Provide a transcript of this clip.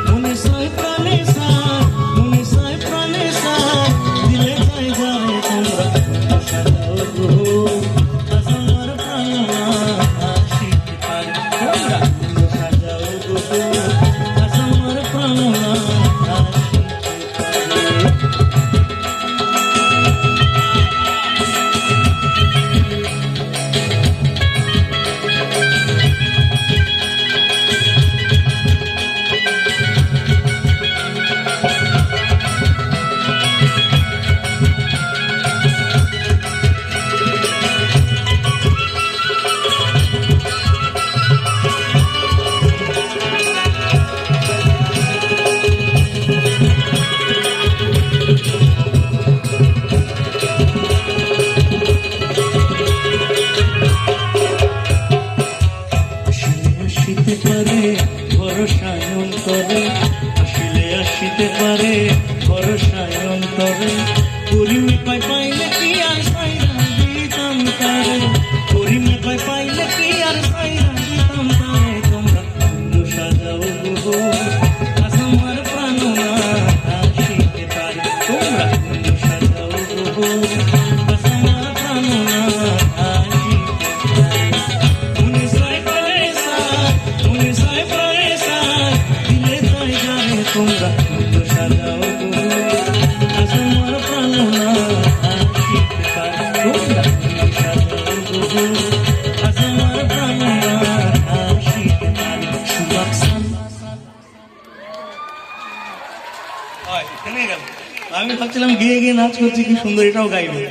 মনে সাই প্রাণে সাই, মনে সাই প্রাণে সাই, দিলে যাই যায় তোমরা সাজাও গো আজ আমার প্রাণনা আশিক পারে তোমরা সাজাও গো আজ আমার প্রাণনা আসিতে পারে ভরসায় অন্তরে, আসিলে আসিতে পারে ভরসায় অন্তরে, করিমে পাই পাইলে কি আর সাইরা দিতাম তারে, করিমে পাই পাইলে কি আর সাইরা দিতাম তারে, তোমরা বন্ধু সাজাও গো আজ আমার প্রাণনা আসিতে পারে, তোমরা বন্ধু সাজাও গো আজ আমার প্রাণনা তোমরা বন্ধু সাজাও গো আজ আমার প্রাণনা আশিক পারে, তোমরা বন্ধু সাজাও গো আজ আমার প্রাণনা আশিক পারে। সুবাকসান আমি ভাবছিলাম গিয়ে গিয়ে নাচ করছি, কি সুন্দর, এটাও গাইবে।